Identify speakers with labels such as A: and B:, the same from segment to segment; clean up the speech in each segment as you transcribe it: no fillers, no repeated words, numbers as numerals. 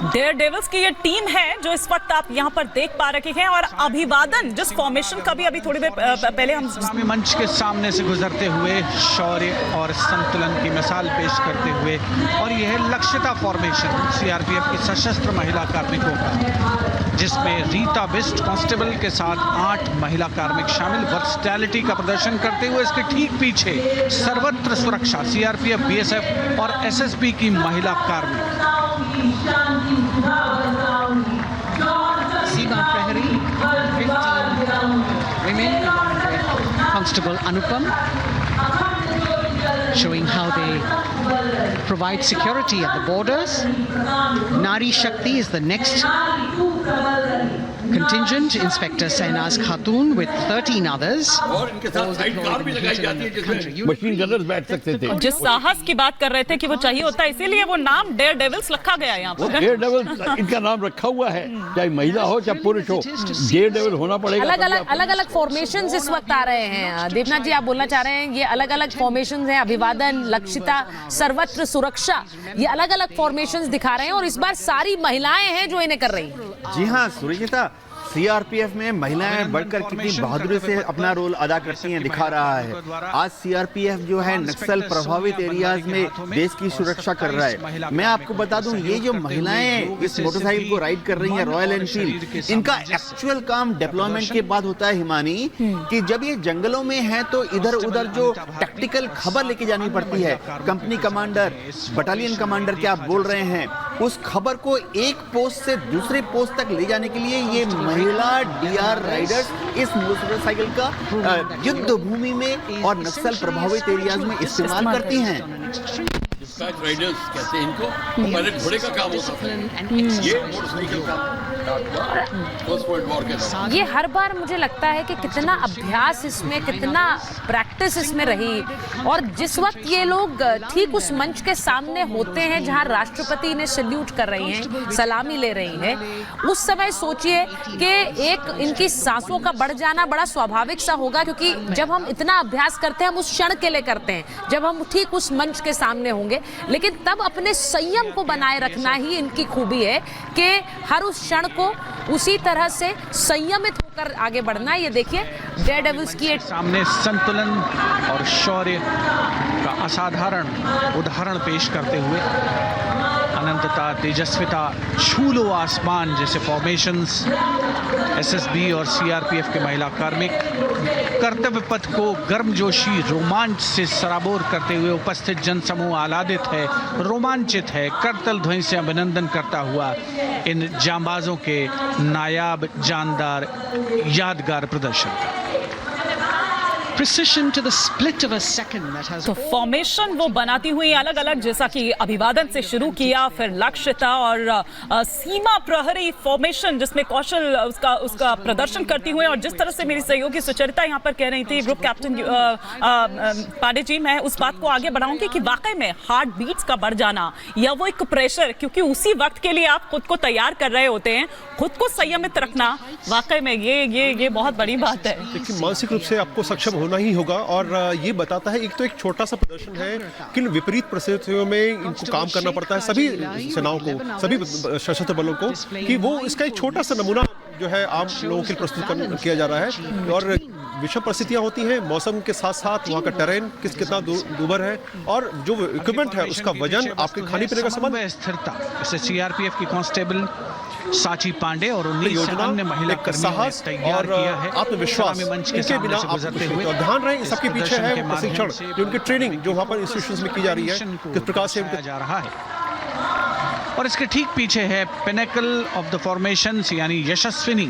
A: Dare devils की ये team है जो इस वक्त आप यहाँ पर देख पा रहे हैं और अभिवादन जिस फॉर्मेशन का भी अभी थोड़ी देर पहले हम
B: मंच के सामने से गुजरते हुए शौर्य और संतुलन की मिसाल पेश करते हुए, और यह है लक्ष्यता फॉर्मेशन सीआरपीएफ की सशस्त्र महिला कार्मिकों का, जिसमें रीता बिस्ट कांस्टेबल के साथ 8 महिला कार्मिक शामिल वर्सटैलिटी का प्रदर्शन करते हुए इसके ठीक पीछे सर्वत्र सुरक्षा सीआरपीएफ, बीएसएफ और एसएसबी की महिला कार्मिक।
C: सीमा प्रहरी 15 women, Constable Anupam, showing how they provide security at the borders. Nari Shakti is the next contingent. Inspector Sainaz Khatun with 13 others.
D: और इनके साथ साइड कार भी लगाई जाती है जिसमें मशीन गनर्स बैठ सकते थे।
A: जिस साहस की बात कर रहे थे कि वो चाहिए होता है, इसीलिए वो नाम डेयर डेविल्स रखा गया है यहाँ पर।
D: डेयर डेविल इनका नाम रखा हुआ है, चाहे महिला हो चाहे पुरुष हो, डेयर डेविल होना पड़ेगा।
E: अलग अलग फॉर्मेशंस इस वक्त आ रहे हैं। देवनाथ जी, आप बोलना चाह रहे हैं ये अलग अलग फॉर्मेशंस हैं, अभिवादन, लक्षिता, सर्वत्र सुरक्षा, ये अलग अलग फॉर्मेशंस दिखा रहे हैं और इस बार सारी महिलाएं हैं जो इन्हें कर रही हैं।
F: जी हाँ सुरजिता, सीआरपीएफ में महिलाएं बढ़कर कितनी बहादुरी से अपना रोल अदा करती हैं दिखा रहा है। आज सीआरपीएफ जो है नक्सल प्रभावित एरियाज में देश की सुरक्षा कर रहा है। मैं आपको बता दूं, ये जो महिलाएं इस मोटरसाइकिल को राइड कर रही हैं रॉयल एनफील्ड, इनका एक्चुअल काम डिप्लॉयमेंट के बाद होता है हिमानी, कि जब ये जंगलों में है तो इधर उधर जो टैक्टिकल खबर लेके जानी पड़ती है, कंपनी कमांडर, बटालियन कमांडर क्या आप बोल रहे हैं, उस खबर को एक पोस्ट से दूसरे पोस्ट तक ले जाने के लिए ये महिला डीआर राइडर्स इस मोटरसाइकिल का युद्ध भूमि में और नक्सल प्रभावित एरियाज में इस्तेमाल करती हैं।
D: डिस्पैच राइडर्स कहते हैं इनको, पहले घोड़े का काम होता था, ये मोटरसाइकिल का फर्स्ट वर्ल्ड वॉर के दौरान।
E: ये हर बार मुझे लगता है कि कितना अभ्यास इसमें, कितना प्रैक्टिस इसमें रही, और जिस वक्त ये लोग ठीक उस मंच के सामने होते हैं जहां राष्ट्रपति इन्हें सैल्यूट कर रही हैं, सलामी ले रही हैं, उस समय सोचिए कि एक इनकी सांसों का बढ़ जाना बड़ा स्वाभाविक सा होगा, क्योंकि जब हम इतना अभ्यास करते हैं हम उस क्षण के लिए करते हैं जब हम ठीक उस मंच के सामने होंगे, लेकिन तब अपने संयम को बनाए रखना ही इनकी खूबी है कि हर उस क्षण को उसी तरह से संयमित होकर आगे बढ़ना। ये देखिए डेयर डेविल्स की
B: सामने संतुलन और शौर्य का असाधारण उदाहरण पेश करते हुए अनंतता, तेजस्विता, छू लो आसमान जैसे फॉर्मेशंस एसएसबी और सीआरपीएफ के महिला कार्मिक कर्तव्य पथ को गर्मजोशी रोमांच से सराबोर करते हुए उपस्थित जनसमूह आह्लादित है, रोमांचित है, करतल ध्वनि से अभिनंदन करता हुआ इन जांबाजों के नायाब, जानदार, यादगार प्रदर्शन का।
C: Precision to the split of a second that has.
A: तो फॉर्मेशन वो बनाती हुई अलग अलग, जैसा कि अभिवादन से शुरू किया, फिर लक्ष्यता और सीमा प्रहरी फॉर्मेशन जिसमें कौशल उसका प्रदर्शन करती हुई, और जिस तरह से मेरी सहयोगी सुचरिता यहाँ पर कह रही थी, ग्रुप कैप्टन पांडे जी, मैं उस बात को आगे बढ़ाऊंगी कि वाकई में हार्ट बीट्स का बढ़ जाना या वो एक प्रेशर, क्योंकि उसी वक्त के लिए आप खुद को तैयार कर रहे होते हैं, खुद को संयमित रखना वाकई में ये बहुत बड़ी बात है।
G: लेकिन मानसिक रूप से आपको सक्षम होना ही होगा, और ये बताता है, एक तो एक छोटा सा प्रदर्शन है, किन विपरीत परिस्थितियों में इनको काम करना पड़ता है सभी सेनाओं को, सभी सशस्त्र बलों को, कि वो इसका एक छोटा सा नमूना जो है आप लोगों के प्रस्तुत किया जा रहा है। और विषम परिस्थितियां होती हैं, मौसम के साथ साथ वहाँ का टेरेन कितना दूभर है, और जो इक्विपमेंट है उसका वजन, आपके खाने पीने का सामान,
B: स्थिरता, जैसे सीआरपीएफ की कांस्टेबल साची पांडे और
G: योजना,
B: अन्य महिला
G: साहस और आत्मविश्वास, इनके बिना गुजरते हुए, और ध्यान रहे सबके पीछे है प्रशिक्षण, जो उनकी ट्रेनिंग जो वहाँ पर इंस्टीट्यूशंस में की जा रही है, किस प्रकार से
B: जा रहा है। और इसके ठीक पीछे है पिनेकल ऑफ द फॉर्मेशंस यानी यशस्विनी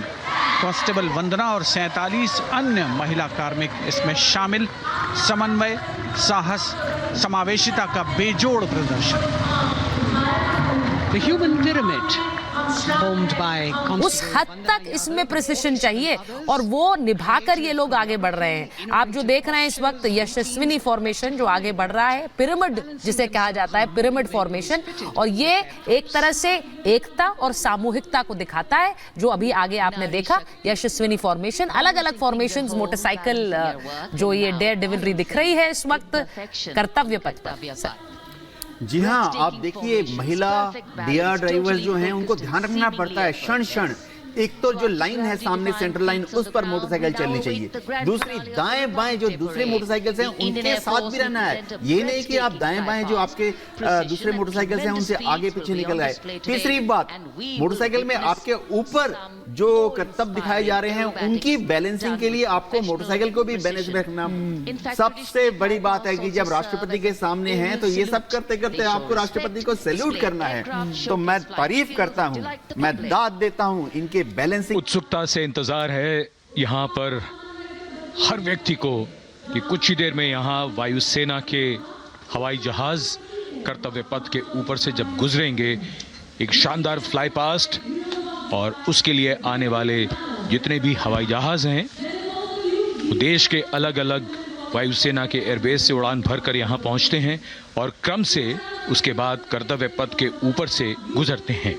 B: कांस्टेबल वंदना और 47 अन्य महिला कार्मिक इसमें शामिल। समन्वय, साहस, समावेशिता का बेजोड़ प्रदर्शन।
C: The human pyramid formed by
E: उस हद तक इसमें प्रिसिशन चाहिए, और वो निभाकर ये लोग आगे बढ़ रहे हैं। आप जो देख रहे हैं इस वक्त यशस्विनी फॉर्मेशन जो आगे बढ़ रहा है, पिरामिड जिसे कहा जाता है, पिरामिड फॉर्मेशन, और ये एक तरह से एकता और सामूहिकता को दिखाता है, जो अभी आगे आपने देखा यशस्विनी फॉर्मेशन। अलग अलग फॉर्मेशंस, मोटरसाइकिल जो ये डेयर डेविलरी दिख रही है इस वक्त कर्तव्य पथ पर।
F: जी हाँ, आप देखिए महिला डीआर ड्राइवर्स जो हैं उनको ध्यान रखना पड़ता है क्षण क्षण। एक तो जो लाइन है सामने सेंट्रल लाइन, उस पर मोटरसाइकिल चलनी चाहिए। दूसरी दाएं बाएं जो दूसरे मोटरसाइकिल हैं उनके साथ भी रहना है। ये नहीं कि आप दाएं बाएं जो आपके दूसरे मोटरसाइकिल हैं उनसे आगे पीछे निकल गए। तीसरी बात, मोटरसाइकिल में आपके ऊपर जो करतब दिखाए जा रहे हैं उनकी बैलेंसिंग के लिए आपको मोटरसाइकिल को भी बैलेंस में रखना। सबसे बड़ी बात है कि जब राष्ट्रपति के सामने हैं तो ये सब करते करते आपको राष्ट्रपति को सैल्यूट करना है। तो मैं तारीफ करता हूं, मैं दाद देता हूं इनके बैलेंसिंग।
H: उत्सुकता से इंतजार है यहाँ पर हर व्यक्ति को कि कुछ ही देर में यहाँ वायुसेना के हवाई जहाज कर्तव्य पथ के ऊपर से जब गुजरेंगे, एक शानदार फ्लाई पास्ट, और उसके लिए आने वाले जितने भी हवाई जहाज हैं वो देश के अलग अलग वायुसेना के एयरबेस से उड़ान भरकर यहाँ पहुँचते हैं और क्रम से उसके बाद कर्तव्य पथ के ऊपर से गुजरते हैं।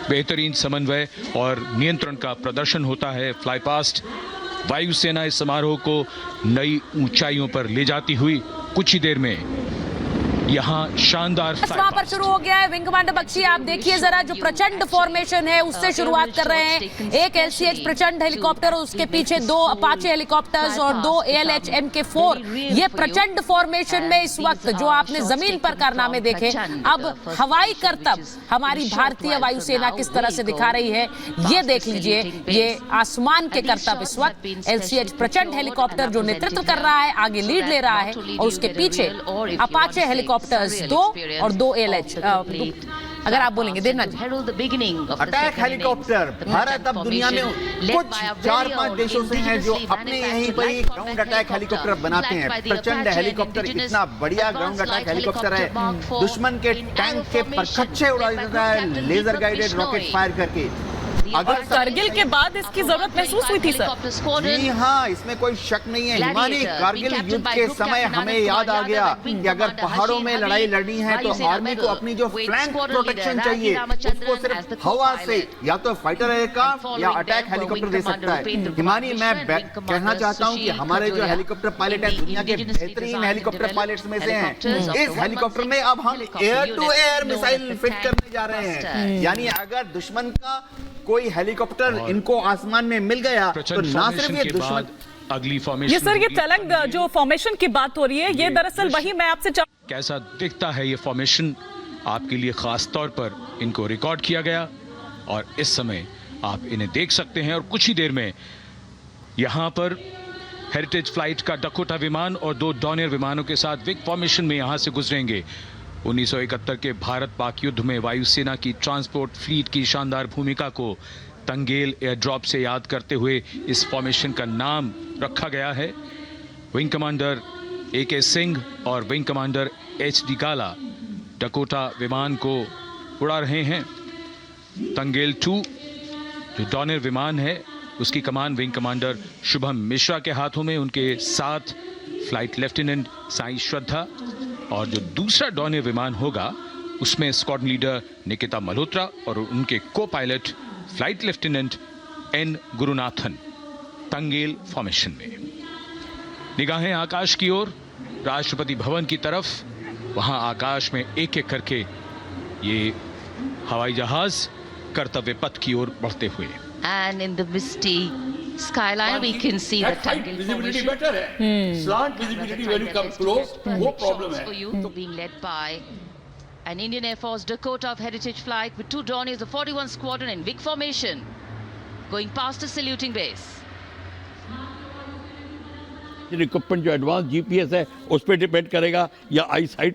H: बेहतरीन समन्वय और नियंत्रण का प्रदर्शन होता है। फ्लाई पास्ट वायुसेना इस समारोह को नई ऊंचाइयों पर ले जाती हुई कुछ ही देर में यहाँ शानदार
E: वहां पर शुरू हो गया है। विंग कमांडर बख्शी, आप देखिए जरा, जो प्रचंड फॉर्मेशन है उससे शुरुआत कर रहे हैं। एक LCH प्रचंड हेलीकॉप्टर और उसके पीछे 2 अपाचे हेलीकॉप्टर्स और 2 ALH MK4। ये प्रचंड फॉर्मेशन में इस वक्त जो आपने जमीन पर कारनामे देखे, अब हवाई करतब हमारी भारतीय वायुसेना किस तरह से दिखा रही है ये देख लीजिए। ये आसमान के करतब इस वक्त LCH प्रचंड हेलीकॉप्टर जो नेतृत्व कर रहा है, आगे लीड ले रहा है, और उसके पीछे अपाचे हेलीकॉप्टर्स 2 और 2 ALH। अगर आप बोलेंगे देना
F: अटैक हेलीकॉप्टर। भारत अब दुनिया में कुछ 4-5 देशों से हैं जो अपने यहीं पर ही ग्राउंड अटैक हेलीकॉप्टर बनाते हैं। प्रचंड हेलीकॉप्टर, इतना बढ़िया ग्राउंड अटैक हेलीकॉप्टर है, दुश्मन के टैंक के परखच्चे उड़ा देता है लेजर गाइडेड रॉकेट फायर करके।
A: अगर करगिल के बाद इसकी जरूरत महसूस हुई थी सर?
F: जी हाँ, इसमें कोई शक नहीं है। हिमानी कारगिल युद्ध के समय हमें याद आ गया कि अगर पहाड़ों में लड़ाई लड़नी है तो आर्मी को अपनी जो फ्लैंक प्रोटेक्शन चाहिए उसको सिर्फ हवा से या तो फाइटर एयरक्राफ्ट या अटैक हेलीकॉप्टर दे सकता है। हिमानी, मैं कहना चाहता हूँ कि हमारे जो हेलीकॉप्टर पायलट हैं दुनिया के बेहतरीन हेलीकॉप्टर पायलट्स में से हैं। इस हेलीकॉप्टर में अब हम air to air missile fit करने जा रहे हैं। यानी अगर दुश्मन का कोई हेलीकॉप्टर इनको आसमान में मिल गया तो ना सिर्फ ये दुश्मन।
H: अगली फॉर्मेशन,
A: ये सर, ये तेलंग जो फॉर्मेशन की बात हो रही है, ये दरअसल वही मैं आपसे
H: कैसा दिखता है ये फॉर्मेशन, आपके लिए खास तौर पर इनको रिकॉर्ड किया गया और इस समय आप इन्हें देख सकते हैं। और कुछ ही देर में यहाँ पर हेरिटेज फ्लाइट का डकोटा विमान और 2 डॉनियर विमानों के साथ विग फॉर्मेशन में यहाँ से गुजरेंगे। 1971 के भारत पाक युद्ध में वायुसेना की ट्रांसपोर्ट फ्लीट की शानदार भूमिका को तंगेल एयर ड्रॉप से याद करते हुए इस फॉर्मेशन का नाम रखा गया है। विंग कमांडर AK सिंह और विंग कमांडर HD काला डकोटा विमान को उड़ा रहे हैं। तंगेल 2 जो डॉनियर विमान है उसकी कमान विंग कमांडर शुभम मिश्रा के हाथों में, उनके साथ फ्लाइट लेफ्टिनेंट साई श्रद्धा, और जो दूसरा डॉनियर विमान होगा उसमें स्क्वाड्रन लीडर निकिता मल्होत्रा और उनके को pilot flight lieutenant N Gurunathan. Tangail formation में निगाहें आकाश की ओर, राष्ट्रपति भवन की तरफ। वहां आकाश में एक एक करके ये हवाई जहाज कर्तव्य पथ की ओर बढ़ते हुए।
I: And in the misty skyline we can see the Tangil
D: visibility
I: formation.
D: better है। Slant visibility when you come close, वो problem
I: For
D: है।
I: you, being led by an Indian Air Force Dakota of Heritage Flight with 2 Dorniers of 41 Squadron in big formation, going past the saluting base.
D: Equipment जो advance GPS है उस पर depend करेगा या आई site